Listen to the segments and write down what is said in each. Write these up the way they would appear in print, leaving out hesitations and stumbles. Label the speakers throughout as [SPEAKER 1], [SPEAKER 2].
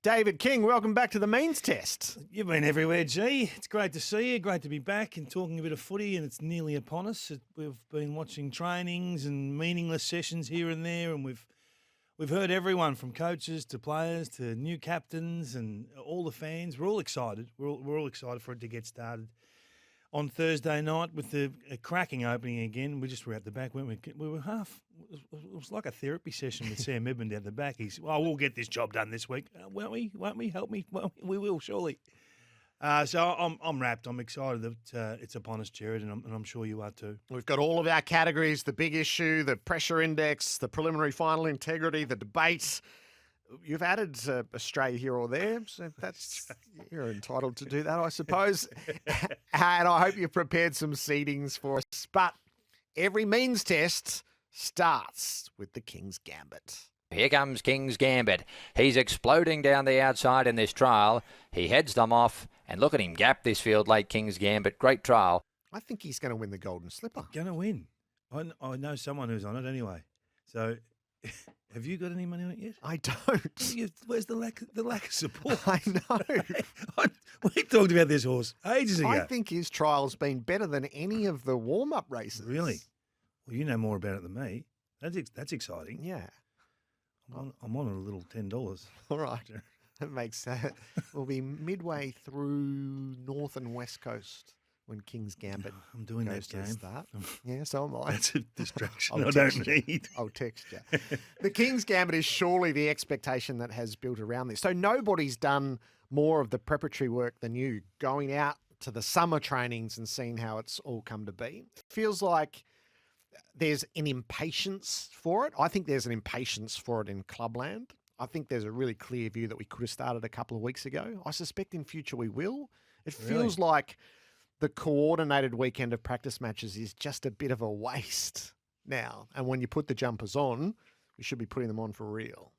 [SPEAKER 1] David King, welcome back to the means test.
[SPEAKER 2] You've been everywhere, G. It's great to see you. Great to be back and talking a bit of footy, and it's nearly upon us. We've been watching trainings and meaningless sessions here and there, and we've heard everyone from coaches to players to new captains and all the fans. We're all excited. We're all excited for it to get started on Thursday night with a cracking opening again. We just were at the back, weren't we? We were half. It was like a therapy session with Sam Edmund down the back. He's, we'll get this job done this week, won't we? Won't we? Help me? Well, we will surely. So I'm wrapped. I'm excited that it's upon us, Gerard, and I'm sure you are too.
[SPEAKER 1] We've got all of our categories: the big issue, the pressure index, the preliminary final integrity, the debate. You've added Australia here or there, so you're entitled to do that, I suppose. And I hope you've prepared some seedings for us. But every means test starts with the King's Gambit.
[SPEAKER 3] Here comes King's Gambit. He's exploding down the outside in this trial. He heads them off, and look at him gap this field late, King's Gambit. Great trial.
[SPEAKER 1] I think he's going to win the Golden Slipper.
[SPEAKER 2] Going to win. I know someone who's on it anyway. So... Have you got any money on it yet?
[SPEAKER 1] I don't.
[SPEAKER 2] Where's the lack of support?
[SPEAKER 1] I know.
[SPEAKER 2] We talked about this horse ages ago.
[SPEAKER 1] I think his trial's been better than any of the warm-up races.
[SPEAKER 2] Really? Well, you know more about it than me. That's exciting.
[SPEAKER 1] Yeah.
[SPEAKER 2] I'm on a little $10.
[SPEAKER 1] All right. That makes we'll be midway through North and West Coast when King's Gambit.
[SPEAKER 2] I'm doing that game.
[SPEAKER 1] Start. Yeah, so am I.
[SPEAKER 2] That's a distraction I don't need.
[SPEAKER 1] I'll text you. The King's Gambit is surely the expectation that has built around this. So nobody's done more of the preparatory work than you, going out to the summer trainings and seeing how it's all come to be. Feels like there's an impatience for it. I think there's an impatience for it in clubland. I think there's a really clear view that we could have started a couple of weeks ago. I suspect in future we will. It feels like the coordinated weekend of practice matches is just a bit of a waste now. And when you put the jumpers on, we should be putting them on for real.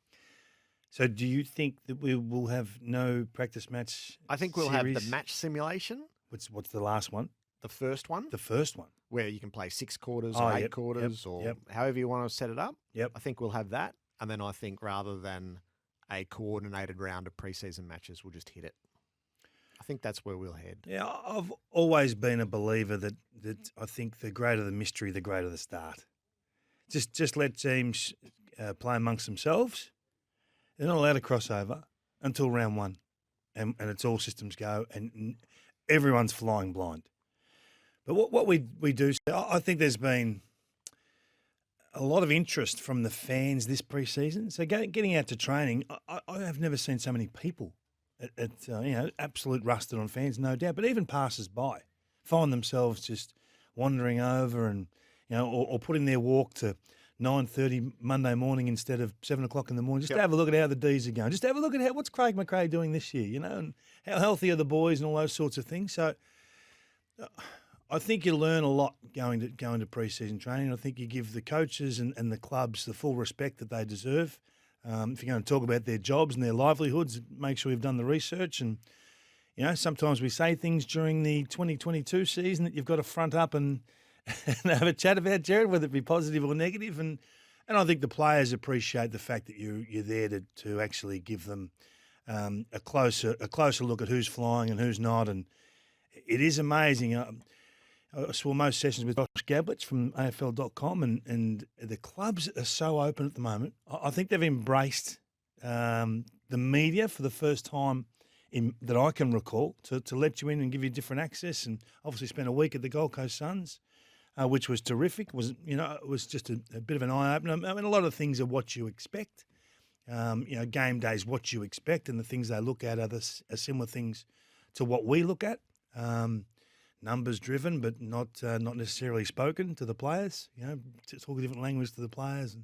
[SPEAKER 2] So do you think that we will have no practice match
[SPEAKER 1] I think we'll
[SPEAKER 2] series?
[SPEAKER 1] have the match simulation.
[SPEAKER 2] What's the last one?
[SPEAKER 1] The first one.
[SPEAKER 2] The first one.
[SPEAKER 1] Where you can play 6 quarters or 8 quarters or however you want to set it up.
[SPEAKER 2] Yep.
[SPEAKER 1] I think we'll have that. And then I think rather than a coordinated round of preseason matches, we'll just hit it. I think that's where we'll head.
[SPEAKER 2] Yeah, I've always been a believer that I think the greater the mystery, the greater the start. Just let teams play amongst themselves. They're not allowed to cross over until round one, and it's all systems go, and everyone's flying blind. But what we do, I think there's been a lot of interest from the fans this pre-season. So getting out to training, I have never seen so many people. It's absolute rusted on fans, no doubt. But even passers-by find themselves just wandering over and, or putting their walk to 9:30 Monday morning instead of 7 o'clock in the morning, just to have a look at how the D's are going. Just to have a look at what's Craig McRae doing this year, and how healthy are the boys and all those sorts of things. So I think you learn a lot going to pre-season training. I think you give the coaches and the clubs the full respect that they deserve. If you're going to talk about their jobs and their livelihoods, make sure you've done the research. And, sometimes we say things during the 2022 season that you've got to front up and have a chat about, Gerard, whether it be positive or negative. And I think the players appreciate the fact that you're there to actually give them a closer look at who's flying and who's not. And it is amazing. I saw most sessions with Josh Gablitz from AFL.com, and the clubs are so open at the moment. I think they've embraced the media for the first time that I can recall to let you in and give you different access. And obviously spent a week at the Gold Coast Suns, which was terrific. It was just a bit of an eye opener. I mean, a lot of things are what you expect. Game days, what you expect, and the things they look at are similar things to what we look at. Numbers driven, but not necessarily spoken to the players. Talk a different language to the players,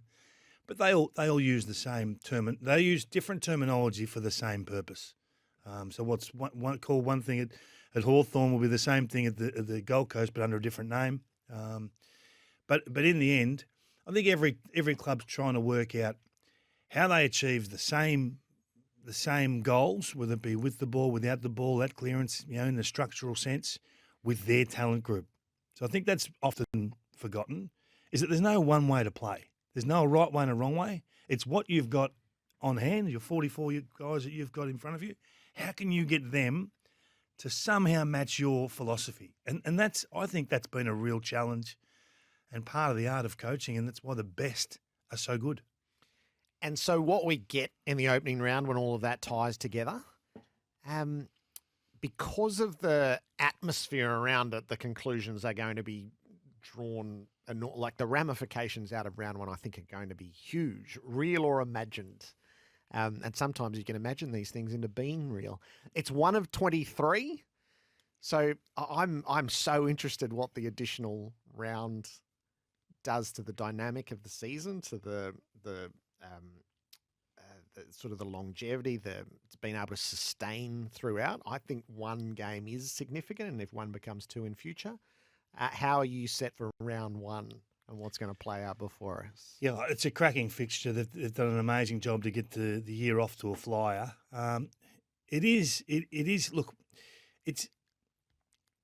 [SPEAKER 2] but they all use the same term. They use different terminology for the same purpose. So what's called one thing at Hawthorn will be the same thing at the Gold Coast, but under a different name. But in the end, I think every club's trying to work out how they achieve the same goals, whether it be with the ball, without the ball, that clearance, in the structural sense, with their talent group. So I think that's often forgotten, is that there's no one way to play. There's no right way and a wrong way. It's what you've got on hand, your 44 guys that you've got in front of you, how can you get them to somehow match your philosophy? And I think that's been a real challenge and part of the art of coaching, and that's why the best are so good.
[SPEAKER 1] And so what we get in the opening round when all of that ties together, because of the atmosphere around it, the conclusions are going to be drawn, and like the ramifications out of round one, I think are going to be huge, real or imagined. And sometimes you can imagine these things into being real. It's one of 23. So I'm so interested what the additional round does to the dynamic of the season, to the sort of the longevity, it's been able to sustain throughout. I think one game is significant, and if one becomes two in future, how are you set for round one and what's going to play out before us?
[SPEAKER 2] Yeah, it's a cracking fixture. They've done an amazing job to get the year off to a flyer. It is. Look, it's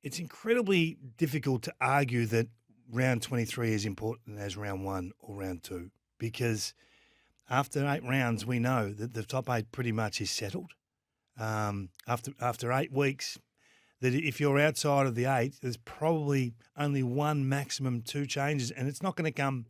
[SPEAKER 2] incredibly difficult to argue that round 23 is important as round 1 or round 2, because after 8 rounds, we know that the top 8 pretty much is settled. After 8 weeks, that if you're outside of the 8, there's probably only 1, maximum 2 changes, and it's not going to come.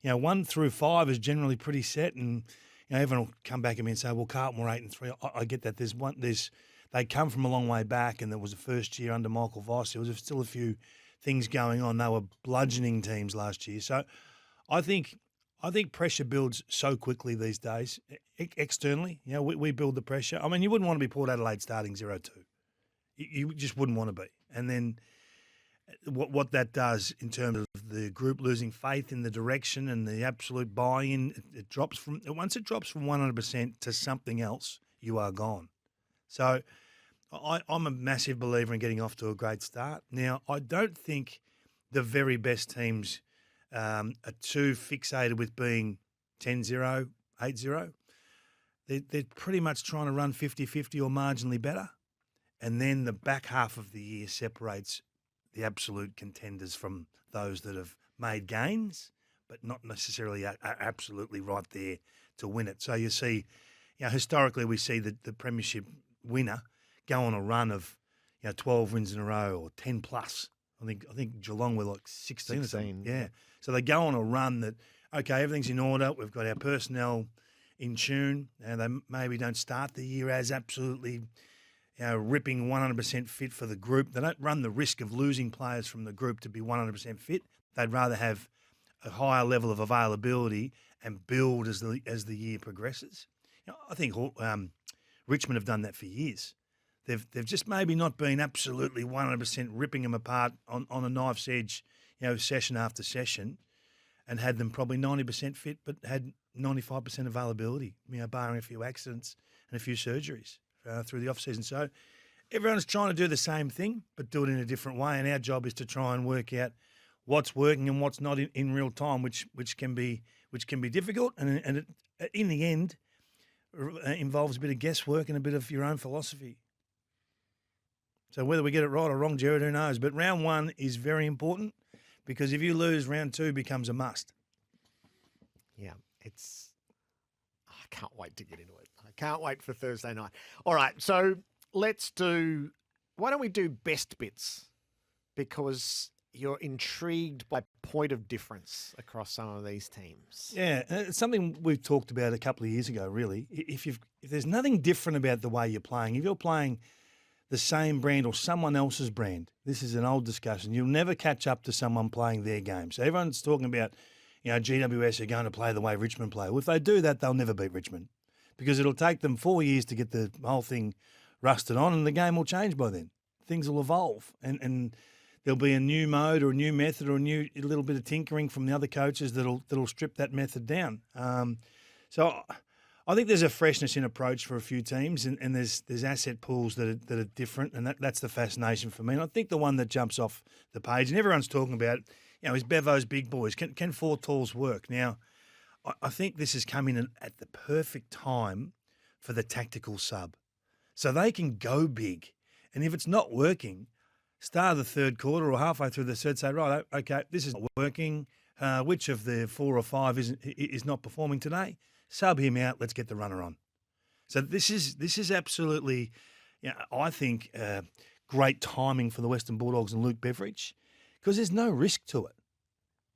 [SPEAKER 2] 1 through 5 is generally pretty set, and everyone will come back at me and say, "Well, Carlton were 8 and 3." I get that. They come from a long way back, and there was the first year under Michael Voss. There was still a few things going on. They were bludgeoning teams last year, so I think pressure builds so quickly these days. Externally, we build the pressure. I mean, you wouldn't want to be Port Adelaide starting 0-2. You just wouldn't want to be. And then what that does in terms of the group losing faith in the direction and the absolute buy-in, once it drops from 100% to something else, you are gone. So I'm a massive believer in getting off to a great start. Now, I don't think the very best teams are too fixated with being 10-0, 8-0. They're pretty much trying to run 50-50 or marginally better. And then the back half of the year separates the absolute contenders from those that have made gains, but not necessarily are absolutely right there to win it. So you see, historically we see the premiership winner go on a run of 12 wins in a row or 10 plus. I think Geelong were like 16 or something. Yeah. So they go on a run that, okay, everything's in order. We've got our personnel in tune, and they maybe don't start the year as absolutely ripping 100% fit for the group. They don't run the risk of losing players from the group to be 100% fit. They'd rather have a higher level of availability and build as the year progresses. I think Richmond have done that for years. They've just maybe not been absolutely 100% ripping them apart on a knife's edge, session after session, and had them probably 90% fit, but had 95% availability, barring a few accidents and a few surgeries through the off-season. So everyone's trying to do the same thing, but do it in a different way. And our job is to try and work out what's working and what's not in real time, which can be difficult. And it, in the end, involves a bit of guesswork and a bit of your own philosophy. So whether we get it right or wrong, Gerard, who knows? But round 1 is very important, because if you lose, round 2 becomes a must.
[SPEAKER 1] Yeah, I can't wait to get into it. I can't wait for Thursday night. All right, so why don't we do best bits? Because you're intrigued by point of difference across some of these teams.
[SPEAKER 2] Yeah, it's something we've talked about a couple of years ago, really. If there's nothing different about the way you're playing, if you're playing the same brand or someone else's brand, this is an old discussion, you'll never catch up to someone playing their game. So everyone's talking about, GWS are going to play the way Richmond play. Well, if they do that, they'll never beat Richmond, because it'll take them 4 years to get the whole thing rusted on, and the game will change by then. Things will evolve, and there'll be a new mode or a new method or a little bit of tinkering from the other coaches that'll strip that method down. So I think there's a freshness in approach for a few teams, and there's asset pools that are different, and that's the fascination for me. And I think the one that jumps off the page, and everyone's talking about, is Bevo's big boys. Can 4 talls work? Now, I think this is coming in at the perfect time for the tactical sub. So they can go big, and if it's not working, start of the third quarter or halfway through the third, say, right, okay, this is not working. Which of the 4 or 5 is not performing today? sub him out, let's get the runner on. So this is absolutely, I think, great timing for the Western Bulldogs and Luke Beveridge, because there's no risk to it.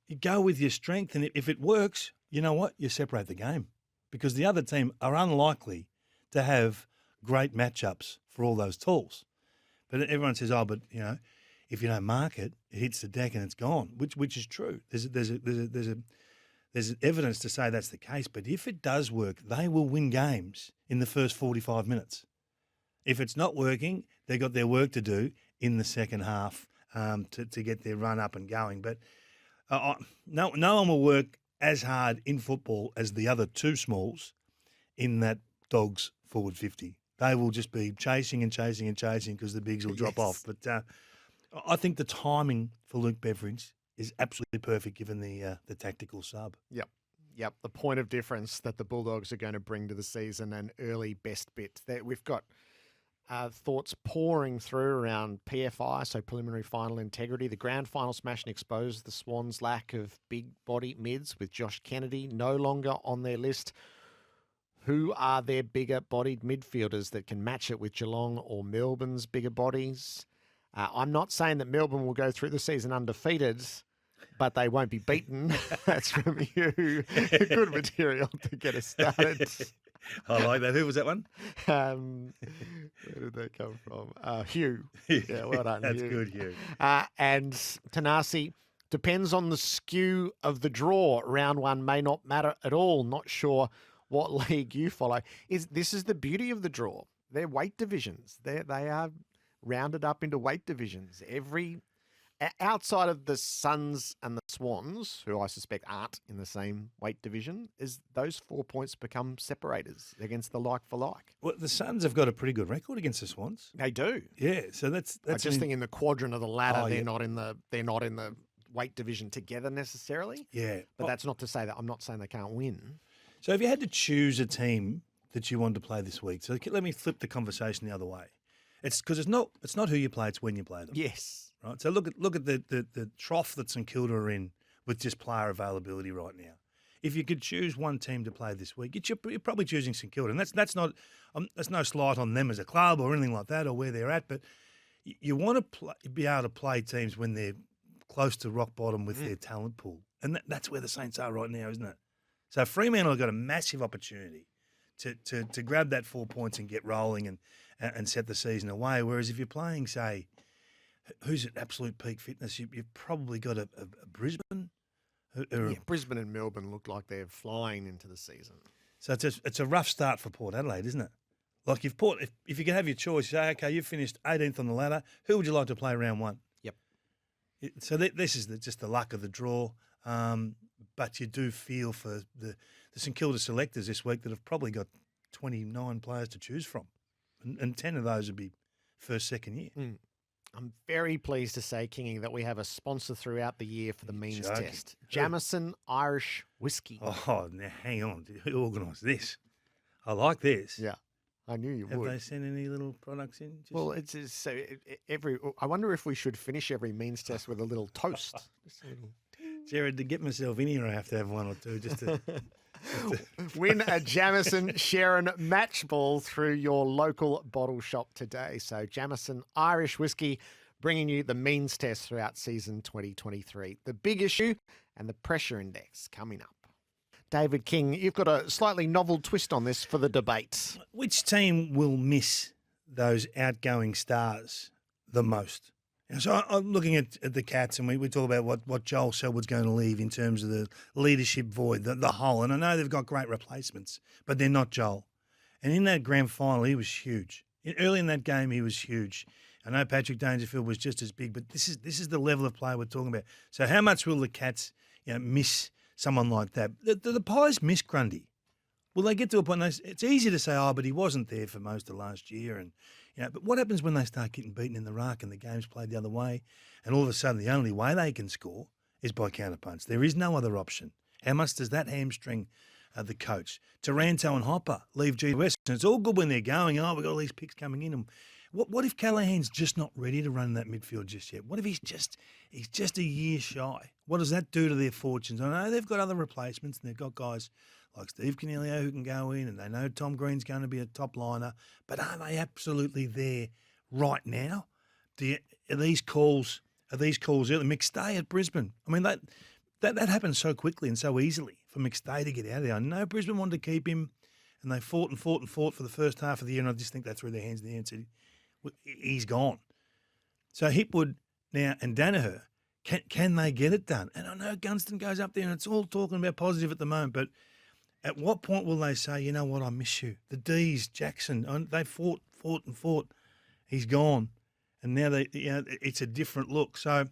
[SPEAKER 2] You go with your strength, and if it works, you know what? You separate the game, because the other team are unlikely to have great matchups for all those tools. But everyone says, but if you don't mark it, it hits the deck and it's gone, which is true. There's evidence to say that's the case. But if it does work, they will win games in the first 45 minutes. If it's not working, they've got their work to do in the second half to get their run up and going. But no one will work as hard in football as the other two smalls in that Dogs forward 50. They will just be chasing and chasing and chasing because the bigs will drop off. But I think the timing for Luke Beveridge is absolutely perfect given the tactical sub.
[SPEAKER 1] Yep. The point of difference that the Bulldogs are going to bring to the season, and early best bit. We've got thoughts pouring through around PFI, so preliminary final integrity. The grand final smash and expose the Swans' lack of big body mids, with Josh Kennedy no longer on their list. Who are their bigger bodied midfielders that can match it with Geelong or Melbourne's bigger bodies? I'm not saying that Melbourne will go through the season undefeated, but they won't be beaten. That's from you. Good material to get us started.
[SPEAKER 2] I like that. Who was that one?
[SPEAKER 1] Where did that come from? Hugh. Yeah, well done,
[SPEAKER 2] That's
[SPEAKER 1] Hugh.
[SPEAKER 2] good, Hugh.
[SPEAKER 1] And Tanasi, depends on the skew of the draw. Round one may not matter at all. Not sure what league you follow. This is the beauty of the draw. They're weight divisions. They are rounded up into weight divisions. Outside of the Suns and the Swans, who I suspect aren't in the same weight division, is those 4 points become separators against the like for like.
[SPEAKER 2] Well, the Suns have got a pretty good record against the Swans.
[SPEAKER 1] They do.
[SPEAKER 2] Yeah, so that's.
[SPEAKER 1] I just think in the quadrant of the ladder,
[SPEAKER 2] Oh,
[SPEAKER 1] they're
[SPEAKER 2] yeah.
[SPEAKER 1] not in the weight division together necessarily.
[SPEAKER 2] Yeah,
[SPEAKER 1] But that's not to say that I'm not saying they can't win.
[SPEAKER 2] So if you had to choose a team that you wanted to play this week, so let me flip the conversation the other way. It's because it's not who you play, it's when you play them.
[SPEAKER 1] Yes.
[SPEAKER 2] Right. So look at the trough that St Kilda are in with just player availability right now. If you could choose one team to play this week, you're probably choosing St Kilda, and that's no slight on them as a club or anything like that or where they're at. But you want to be able to play teams when they're close to rock bottom with their talent pool, and that's where the Saints are right now, isn't it? So Fremantle have got a massive opportunity to grab that 4 points and get rolling and set the season away. Whereas if you're playing, say, who's at absolute peak fitness, you've probably got a Brisbane.
[SPEAKER 1] Brisbane and Melbourne look like they're flying into the season.
[SPEAKER 2] So it's a rough start for Port Adelaide, isn't it? Like if you could have your choice, you say, okay, you've finished 18th on the ladder. Who would you like to play round one?
[SPEAKER 1] Yep.
[SPEAKER 2] So this is just the luck of the draw. But you do feel for the St Kilda selectors this week that have probably got 29 players to choose from. And 10 of those would be first, second year.
[SPEAKER 1] I'm very pleased to say, Kingy, that we have a sponsor throughout the year for the means
[SPEAKER 2] joking.
[SPEAKER 1] test. Jamison Irish Whiskey.
[SPEAKER 2] Oh, now hang on. Who organised this? I like this.
[SPEAKER 1] Yeah, I knew you
[SPEAKER 2] Have
[SPEAKER 1] would.
[SPEAKER 2] they sent any little products in?
[SPEAKER 1] Well, it's so I wonder if we should finish every means test with a little toast. Just a little.
[SPEAKER 2] Jared, to get myself in here, I have to have one or two just to.
[SPEAKER 1] Win a Jamison Sharon match ball through your local bottle shop today. So Jamison Irish Whiskey bringing you the means test throughout season 2023. The big issue and the pressure index coming up. David King, you've got a slightly novel twist on this for the debate.
[SPEAKER 2] Which team will miss those outgoing stars the most? And so I'm looking at the Cats, and we talk about what Joel Selwood's going to leave in terms of the leadership void, the hole. And I know they've got great replacements, but they're not Joel. And in that grand final, he was huge. Early in that game, he was huge. I know Patrick Dangerfield was just as big, but this is the level of play we're talking about. So how much will the Cats miss someone like that? The Pies miss Grundy. Will they get to a point? It's easy to say, but he wasn't there for most of last year, and but what happens when they start getting beaten in the ruck and the game's played the other way, and all of a sudden the only way they can score is by counterpunch? There is no other option. How much does that hamstring the coach? Taranto and Hopper leave GWS, and it's all good when they're going. We've got all these picks coming in. And what if Callahan's just not ready to run that midfield just yet? What if he's just a year shy? What does that do to their fortunes? I know they've got other replacements, and they've got guys like Steve Cannelio who can go in, and they know Tom Green's going to be a top liner. But are they absolutely there right now? Are these calls early? McStay at Brisbane. I mean, that happened so quickly and so easily for McStay to get out of there. I know Brisbane wanted to keep him, and they fought and fought and fought for the first half of the year, and I just think they threw their hands in the air and said, he's gone. So Hipwood now and Danaher, can they get it done? And I know Gunston goes up there and it's all talking about positive at the moment, but at what point will they say, you know what, I miss you? The D's, Jackson, they fought and fought. He's gone. And now it's a different look. So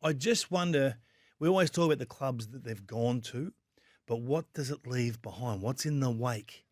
[SPEAKER 2] I just wonder, we always talk about the clubs that they've gone to, but what does it leave behind? What's in the wake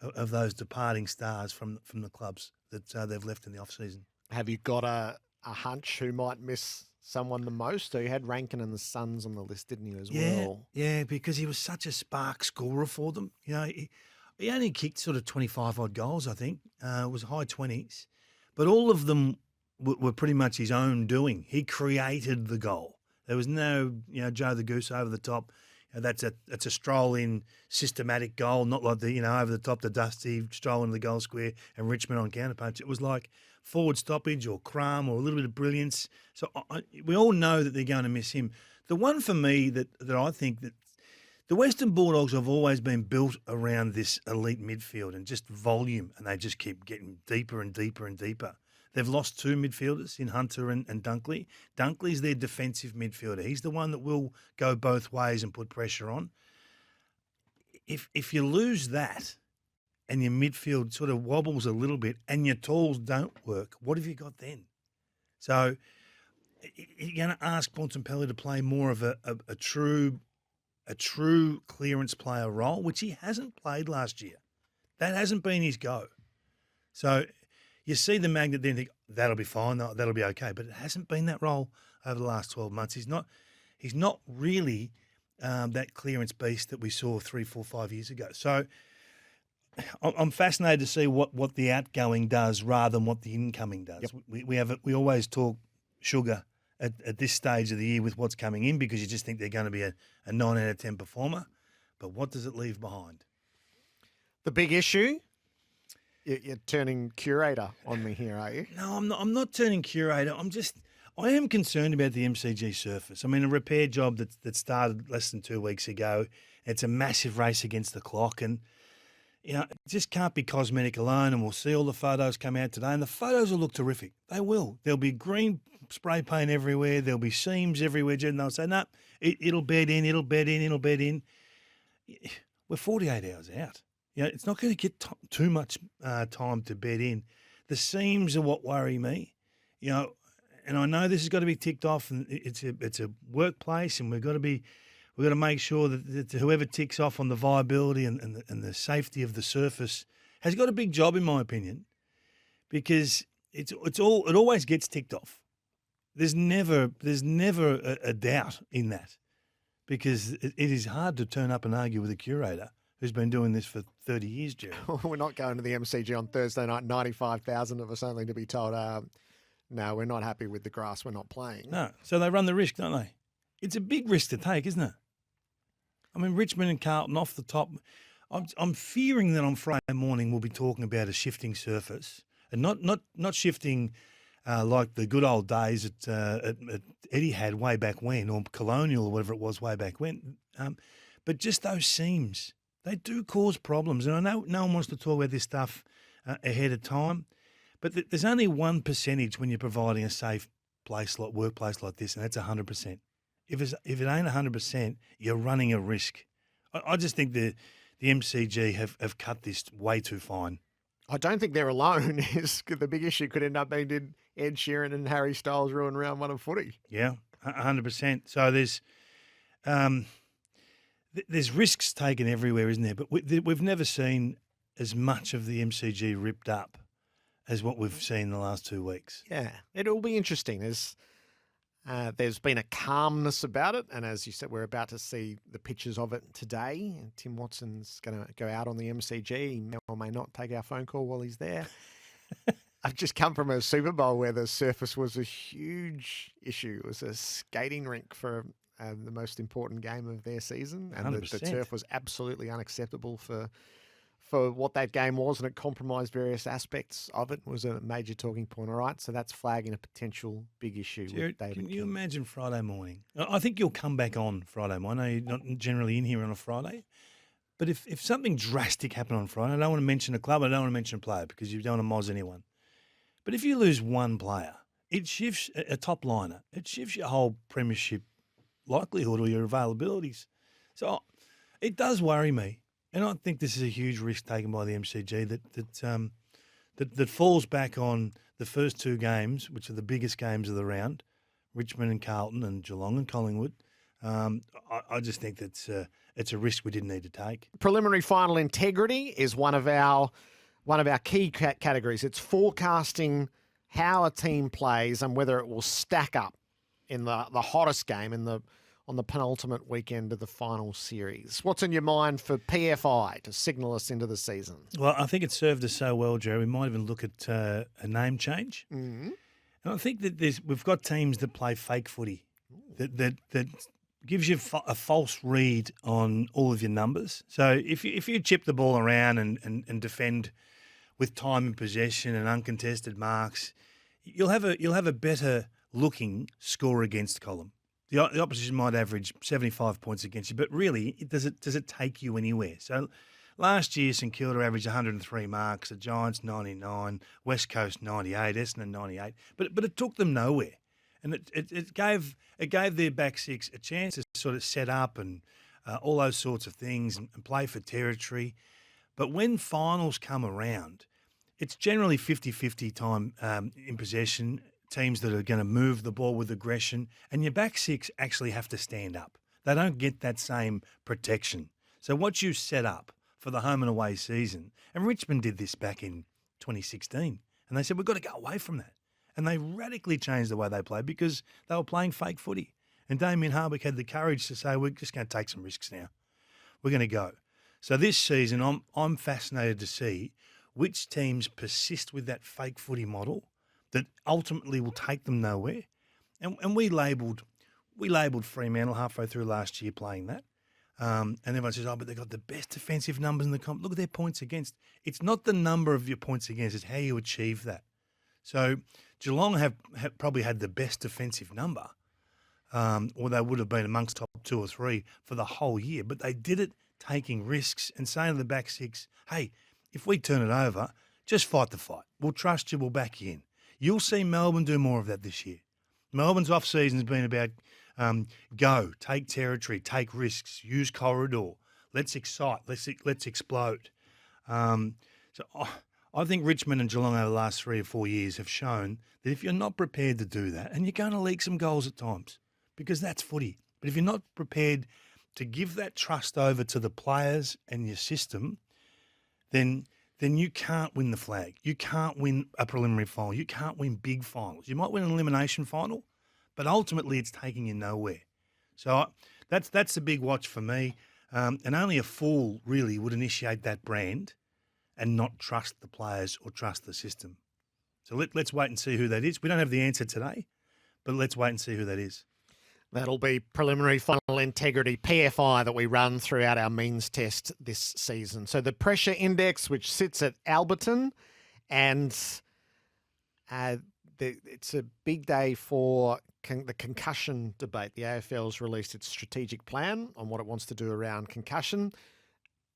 [SPEAKER 2] of those departing stars from the clubs that they've left in the off-season?
[SPEAKER 1] Have you got a hunch who might miss someone the most? So you had Rankin and the Suns on the list, didn't you, as well?
[SPEAKER 2] Yeah, because he was such a spark scorer for them. You know, he only kicked sort of 25-odd goals, I think. It was high 20s. But all of them were pretty much his own doing. He created the goal. There was no, Joe the Goose over the top. That's a stroll in systematic goal, not like the, over the top, the Dusty stroll into the goal square and Richmond on counterpunch. It was like forward stoppage or crumb or a little bit of brilliance. So we all know that they're going to miss him. The one for me that I think that the Western Bulldogs have always been built around this elite midfield and just volume, and they just keep getting deeper and deeper and deeper. They've lost two midfielders in Hunter and Dunkley. Dunkley's their defensive midfielder. He's the one that will go both ways and put pressure on. If you lose that and your midfield sort of wobbles a little bit and your talls don't work, what have you got then? So you're going to ask Bontempelli to play more of a true clearance player role, which he hasn't played last year. That hasn't been his go. So you see the magnet then think, that'll be fine, that'll be okay. But it hasn't been that role over the last 12 months. He's not really that clearance beast that we saw 3, 4, 5 years ago. So I'm fascinated to see what the outgoing does rather than what the incoming does. Yep. We always talk sugar at this stage of the year with what's coming in because you just think they're going to be a 9 out of 10 performer. But what does it leave behind?
[SPEAKER 1] The big issue? You're turning curator on me here, are you?
[SPEAKER 2] No, I'm not turning curator. I am concerned about the MCG surface. I mean, a repair job that started less than 2 weeks ago. It's a massive race against the clock, and it just can't be cosmetic alone. And we'll see all the photos come out today, and the photos will look terrific. They will. There'll be green spray paint everywhere. There'll be seams everywhere. And they'll say, no, it'll bed in. It'll bed in. We're 48 hours out. It's not going to get too much time to bed in. The seams are what worry me, and I know this has got to be ticked off, and it's a workplace, and we've got to make sure that whoever ticks off on the viability and the safety of the surface has got a big job, in my opinion, because it always gets ticked off. There's never a doubt in that, because it is hard to turn up and argue with a curator who's been doing this for 30 years, Jerry.
[SPEAKER 1] We're not going to the MCG on Thursday night, 95,000 of us only to be told, no, we're not happy with the grass, we're not playing.
[SPEAKER 2] No, so they run the risk, don't they? It's a big risk to take, isn't it? I mean, Richmond and Carlton off the top. I'm fearing that on Friday morning we'll be talking about a shifting surface, and not shifting like the good old days at Eddie had way back when, or Colonial or whatever it was way back when, but just those seams. They do cause problems, and I know no one wants to talk about this stuff ahead of time, but there's only 1% when you're providing a safe workplace like this, and that's 100%. If it ain't 100%, you're running a risk. I just think the MCG have cut this way too fine.
[SPEAKER 1] I don't think they're alone. The big issue could end up being, did Ed Sheeran and Harry Styles ruin round one of footy?
[SPEAKER 2] Yeah, 100%. So there's risks taken everywhere, isn't there? But we've never seen as much of the MCG ripped up as what we've seen in the last 2 weeks.
[SPEAKER 1] Yeah, it'll be interesting. There's been a calmness about it, and as you said, we're about to see the pictures of it today. Tim Watson's going to go out on the MCG. He may or may not take our phone call while he's there. I've just come from a Super Bowl where the surface was a huge issue. It was a skating rink for the most important game of their season, and the
[SPEAKER 2] 100%.
[SPEAKER 1] turf was absolutely unacceptable for what that game was, and it compromised various aspects of it. It was a major talking point. All right, so that's flagging a potential big issue
[SPEAKER 2] Jared,
[SPEAKER 1] with David
[SPEAKER 2] can you
[SPEAKER 1] King.
[SPEAKER 2] imagine Friday morning? I think you'll come back on Friday morning. I know you're not generally in here on a Friday, but if something drastic happened on Friday, I don't want to mention a club, I don't want to mention a player because you don't want to moz anyone. But if you lose one player, it shifts a top liner. It shifts your whole premiership likelihood or your availabilities. So it does worry me. And I think this is a huge risk taken by the MCG that falls back on the first two games, which are the biggest games of the round, Richmond and Carlton and Geelong and Collingwood. I just think that's it's a risk we didn't need to take.
[SPEAKER 1] Preliminary final integrity is one of our key categories. It's forecasting how a team plays and whether it will stack up in the hottest game on the penultimate weekend of the final series. What's in your mind for PFI to signal us into the season?
[SPEAKER 2] Well, I think it served us so well, Jerry. We might even look at a name change.
[SPEAKER 1] Mm-hmm.
[SPEAKER 2] And I think that we've got teams that play fake footy that gives you a false read on all of your numbers. So if you chip the ball around and defend with time in possession and uncontested marks, you'll have a better looking score against column. The opposition might average 75 points against you, but really, does it take you anywhere? So last year, St Kilda averaged 103 marks, the Giants 99, West Coast 98, Essendon 98, but it took them nowhere, and it gave their back six a chance to sort of set up and all those sorts of things and play for territory. But when finals come around, it's generally 50-50 time in possession. Teams that are going to move the ball with aggression, and your back six actually have to stand up. They don't get that same protection. So what you set up for the home and away season, and Richmond did this back in 2016, and they said, we've got to go away from that. And they radically changed the way they played because they were playing fake footy. And Damien Hardwick had the courage to say, we're just going to take some risks now. We're going to go. So this season, I'm fascinated to see which teams persist with that fake footy model that ultimately will take them nowhere. And we labelled Fremantle halfway through last year playing that. And everyone says, but they've got the best defensive numbers in the comp. Look at their points against. It's not the number of your points against, it's how you achieve that. So Geelong have probably had the best defensive number, or they would have been amongst top 2 or 3 for the whole year. But they did it taking risks and saying to the back six, hey, if we turn it over, just fight the fight. We'll trust you, we'll back you in. You'll see Melbourne do more of that this year. Melbourne's off-season has been about go, take territory, take risks, use corridor. Let's excite, let's explode. So I think Richmond and Geelong over the last 3 or 4 years have shown that if you're not prepared to do that, and you're going to leak some goals at times, because that's footy. But if you're not prepared to give that trust over to the players and your system, then you can't win the flag. You can't win a preliminary final. You can't win big finals. You might win an elimination final, but ultimately it's taking you nowhere. So that's a big watch for me. And only a fool really would initiate that brand and not trust the players or trust the system. So let's wait and see who that is. We don't have the answer today, but let's wait and see who that is.
[SPEAKER 1] That'll be preliminary final integrity, PFI, that we run throughout our means test this season. So the pressure index, which sits at Alberton, and it's a big day for the concussion debate. The AFL has released its strategic plan on what it wants to do around concussion.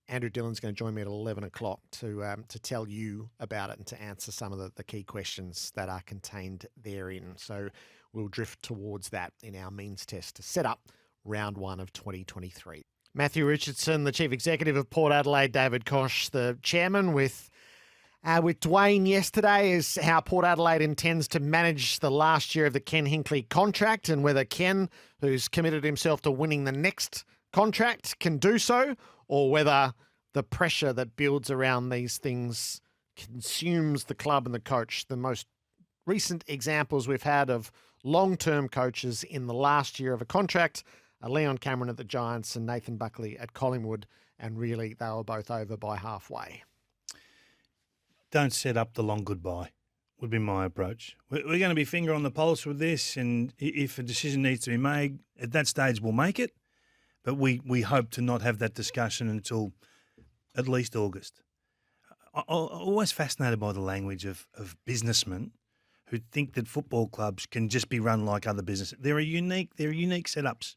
[SPEAKER 1] Andrew Dillon's going to join me at 11 o'clock to tell you about it and to answer some of the key questions that are contained therein. So we'll drift towards that in our means test to set up round 1 of 2023. Matthew Richardson, the Chief Executive of Port Adelaide, David Koch, the Chairman, with Dwayne yesterday, is how Port Adelaide intends to manage the last year of the Ken Hinkley contract, and whether Ken, who's committed himself to winning the next contract, can do so, or whether the pressure that builds around these things consumes the club and the coach. The most recent examples we've had of long-term coaches in the last year of a contract are Leon Cameron at the Giants and Nathan Buckley at Collingwood, and really they were both over by halfway.
[SPEAKER 2] Don't set up the long goodbye. would be my approach. We're going to be finger on the pulse with this, and if a decision needs to be made, at that stage we'll make it. But we hope to not have that discussion until at least August. I'm always fascinated by the language of businessmen who think that football clubs can just be run like other businesses. They're unique setups,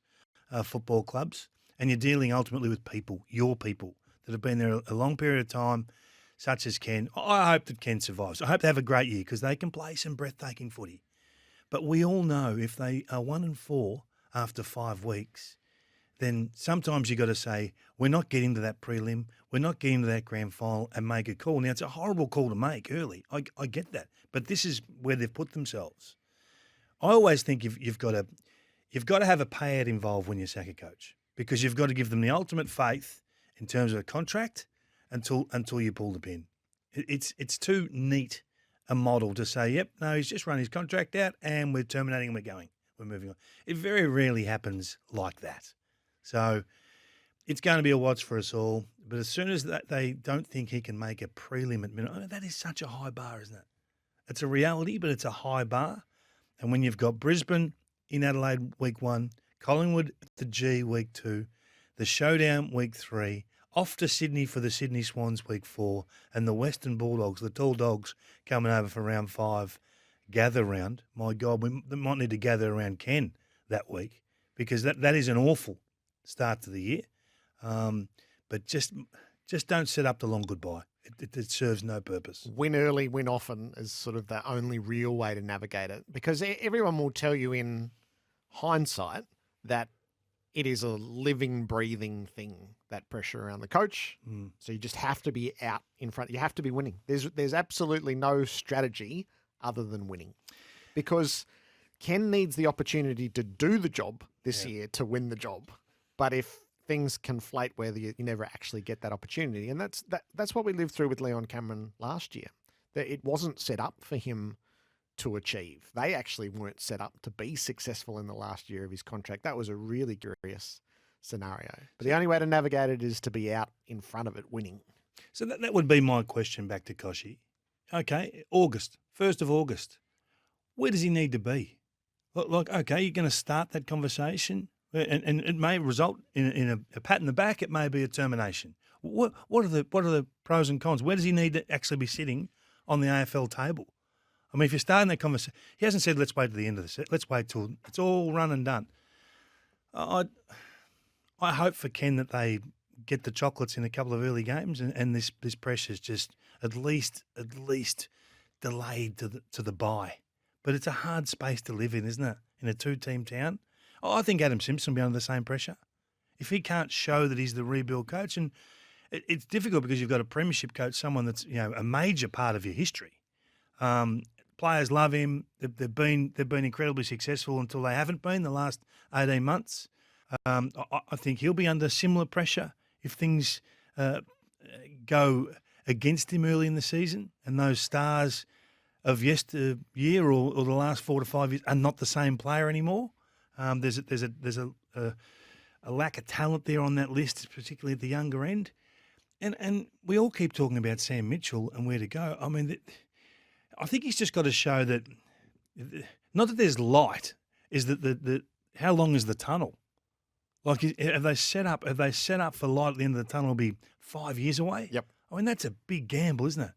[SPEAKER 2] football clubs, and you're dealing ultimately with people, your people, that have been there a long period of time, such as Ken. I hope that Ken survives. I hope they have a great year because they can play some breathtaking footy. But we all know if they are 1-4 after 5 weeks, then sometimes you've got to say, we're not getting to that prelim, we're not getting to that grand final and make a call. Now, it's a horrible call to make early. I get that. But this is where they've put themselves. I always think you've got to have a payout involved when you sack a coach because you've got to give them the ultimate faith in terms of a contract until you pull the pin. It's too neat a model to say, yep, no, he's just run his contract out and we're terminating and we're moving on. It very rarely happens like that. So it's going to be a watch for us all. But as soon as they don't think he can make a prelim at minute, that is such a high bar, isn't it? It's a reality, but it's a high bar. And when you've got Brisbane in Adelaide week 1, Collingwood at the G week 2, the Showdown week 3, off to Sydney for the Sydney Swans week 4, and the Western Bulldogs, the tall dogs, coming over for round 5, gather round. My God, we might need to gather around Ken that week because that is an awful start to the year. But just don't set up the long goodbye. It serves no purpose.
[SPEAKER 1] Win early, win often is sort of the only real way to navigate it because everyone will tell you in hindsight that it is a living, breathing thing, that pressure around the coach. So you just have to be out in front. You have to be winning. There's absolutely no strategy other than winning because Ken needs the opportunity to do the job this year to win the job. But if things conflate where you never actually get that opportunity, and that's what we lived through with Leon Cameron last year, that it wasn't set up for him to achieve. They actually weren't set up to be successful in the last year of his contract. That was a really curious scenario. But the only way to navigate it is to be out in front of it winning.
[SPEAKER 2] So that would be my question back to Koshy. Okay, 1st of August. Where does he need to be? Like, okay, you're going to start that conversation, and it may result in a pat in the back. It may be a termination. What are the pros and cons? Where does he need to actually be sitting on the AFL table? I mean, if you're starting that conversation, he hasn't said, let's wait to the end of the set. Let's wait till it's all run and done. I hope for Ken that they get the chocolates in a couple of early games and this pressure's just at least delayed to the bye. But it's a hard space to live in, isn't it, in a 2-team town? I think Adam Simpson will be under the same pressure. If he can't show that he's the rebuild coach, and it's difficult because you've got a premiership coach, someone that's a major part of your history. Players love him. They've been incredibly successful until they haven't been the last 18 months. I think he'll be under similar pressure if things go against him early in the season, and those stars of yesteryear or the last 4 to 5 years are not the same player anymore. There's a lack of talent there on that list, particularly at the younger end. And we all keep talking about Sam Mitchell and where to go. I mean, I think he's just got to show that, not that there's light, is that how long is the tunnel? Like, have they set up for light at the end of the tunnel? Will be 5 years away.
[SPEAKER 1] Yep.
[SPEAKER 2] I mean, that's a big gamble, isn't it?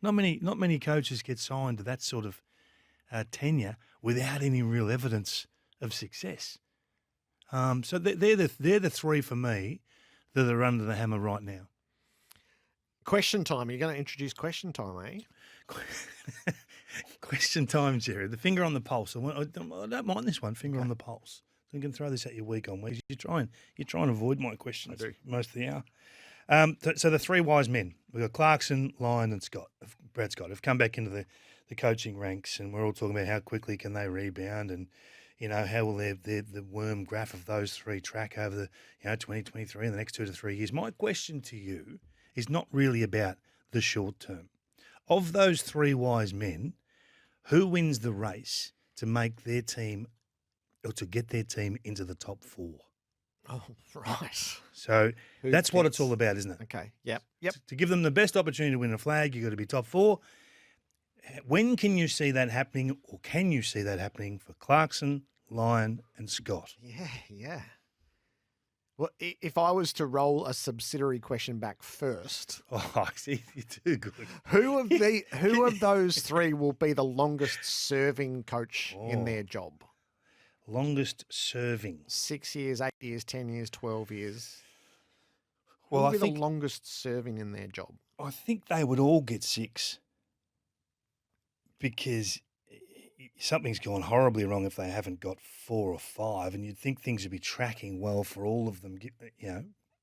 [SPEAKER 2] Not many coaches get signed to that sort of tenure without any real evidence of success. So they're the three for me that are under the hammer right now.
[SPEAKER 1] Question time. You're going to introduce question time, eh?
[SPEAKER 2] Question time, Jerry. The finger on the pulse. I don't mind this one. Finger on the pulse. So you can throw this at your week on week. You try and avoid my questions most of the hour. So the three wise men. We've got Clarkson, Lyon and Scott. Brad Scott have come back into the coaching ranks, and we're all talking about how quickly can they rebound, and how will the worm graph of those three track over the 2023 and the next 2 to 3 years. My question to you is not really about the short term. Of those three wise men, who wins the race to make their team or to get their team into the top 4?
[SPEAKER 1] Oh, right.
[SPEAKER 2] So that's what it's all about, isn't it?
[SPEAKER 1] Okay. Yep.
[SPEAKER 2] To give them the best opportunity to win a flag, you've got to be top 4. when can you see that happening, or can you see that happening for Clarkson, Lyon and Scott?
[SPEAKER 1] Yeah. Well, if I was to roll a subsidiary question back first,
[SPEAKER 2] Oh, see, you're too good.
[SPEAKER 1] who of those three will be the longest serving coach in their job?
[SPEAKER 2] Longest serving.
[SPEAKER 1] 6 years, 8 years, 10 years, 12 years. Who
[SPEAKER 2] Well,
[SPEAKER 1] will
[SPEAKER 2] I
[SPEAKER 1] be
[SPEAKER 2] think
[SPEAKER 1] the longest serving in their job?
[SPEAKER 2] they would all get 6 because something's gone horribly wrong if they haven't got 4 or 5, and you'd think things would be tracking well for all of them,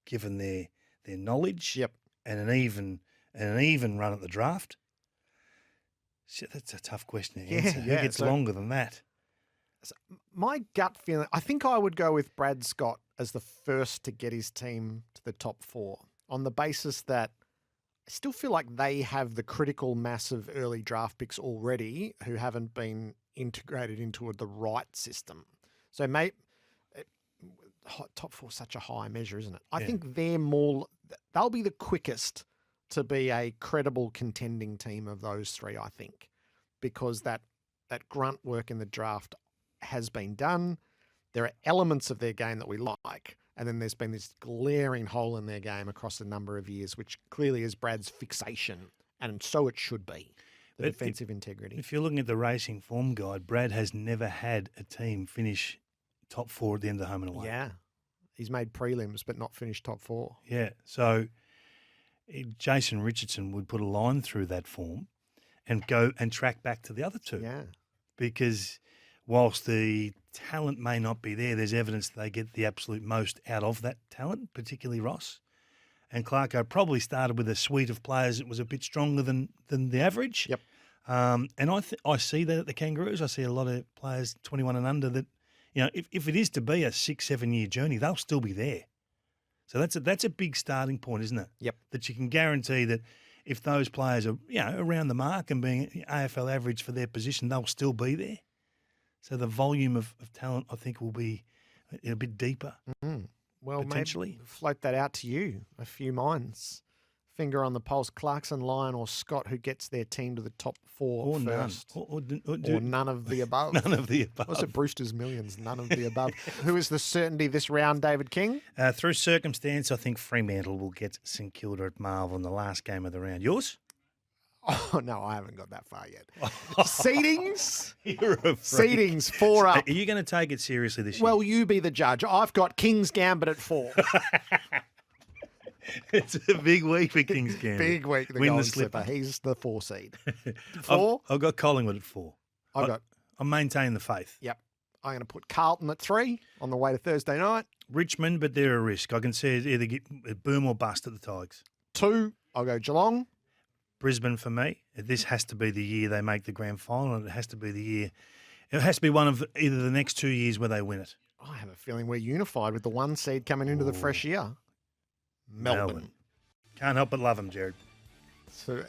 [SPEAKER 2] given their knowledge.
[SPEAKER 1] Yep.
[SPEAKER 2] And an even run at the draft. So that's a tough question to answer. Who gets longer than that?
[SPEAKER 1] My gut feeling, I think I would go with Brad Scott as the first to get his team to the top 4 on the basis that I still feel like they have the critical mass of early draft picks already who haven't been integrated into the right system. So top 4 is such a high measure, isn't it? I think they'll be the quickest to be a credible contending team of those 3, I think, because that grunt work in the draft has been done. There are elements of their game that we like, and then there's been this glaring hole in their game across a number of years, which clearly is Brad's fixation, and so it should be, the defensive integrity.
[SPEAKER 2] If you're looking at the racing form guide, Brad has never had a team finish top 4 at the end of the home and away.
[SPEAKER 1] Yeah. He's made prelims, but not finished top 4.
[SPEAKER 2] Yeah. So Jason Richardson would put a line through that form and go and track back to the other 2.
[SPEAKER 1] Yeah.
[SPEAKER 2] Because whilst the talent may not be there, there's evidence they get the absolute most out of that talent, particularly Ross. And Clarko probably started with a suite of players that was a bit stronger than the average.
[SPEAKER 1] Yep.
[SPEAKER 2] And I see that at the Kangaroos. I see a lot of players 21 and under that, if it is to be a 6-7 year journey, they'll still be there. So that's a big starting point, isn't it?
[SPEAKER 1] Yep.
[SPEAKER 2] That you can guarantee that if those players are around the mark and being AFL average for their position, they'll still be there. So the volume of talent, I think, will be a bit deeper.
[SPEAKER 1] Mm-hmm. Well,
[SPEAKER 2] potentially.
[SPEAKER 1] maybe float that out to you. A few minds. Finger on the pulse. Clarkson, Lyon or Scott, who gets their team to the top 4
[SPEAKER 2] or
[SPEAKER 1] first.
[SPEAKER 2] None.
[SPEAKER 1] Or none of the above.
[SPEAKER 2] None of the above.
[SPEAKER 1] What's it, Brewster's Millions? None of the above. Who is the certainty this round, David King?
[SPEAKER 2] Through circumstance, I think Fremantle will get St Kilda at Marvel in the last game of the round. Yours?
[SPEAKER 1] Oh, no, I haven't got that far yet. Seedings?
[SPEAKER 2] You're a freak.
[SPEAKER 1] Seedings, 4 up.
[SPEAKER 2] Are you going to take it seriously this year?
[SPEAKER 1] Well, you be the judge. I've got King's Gambit at 4.
[SPEAKER 2] It's a big week for King's Gambit.
[SPEAKER 1] Big week, the
[SPEAKER 2] Win
[SPEAKER 1] Golden
[SPEAKER 2] the slipper.
[SPEAKER 1] Slipper. He's the 4 seed. 4?
[SPEAKER 2] I've got Collingwood at 4. I'm maintaining the faith.
[SPEAKER 1] Yep. I'm going to put Carlton at 3 on the way to Thursday night.
[SPEAKER 2] Richmond, but they're a risk. I can see it either get boom or bust at the Tigers.
[SPEAKER 1] 2, I'll go Geelong.
[SPEAKER 2] Brisbane for me. This has to be the year they make the grand final, and it has to be the year. It has to be one of either the next 2 years where they win it.
[SPEAKER 1] I have a feeling we're unified with the 1 seed coming into the fresh year. Melbourne.
[SPEAKER 2] Can't help but love them, Jared.
[SPEAKER 1] So,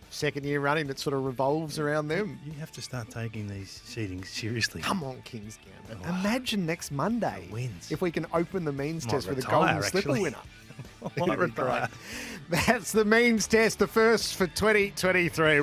[SPEAKER 1] second year running, it sort of revolves around them.
[SPEAKER 2] You have to start taking these seedings seriously.
[SPEAKER 1] Come on, King's Gambit. Imagine next Monday
[SPEAKER 2] wins.
[SPEAKER 1] if we can open the means test with a
[SPEAKER 2] retire,
[SPEAKER 1] Golden Slipper
[SPEAKER 2] actually.
[SPEAKER 1] winner.
[SPEAKER 2] I might retire.
[SPEAKER 1] That's the means test, the first for 2023.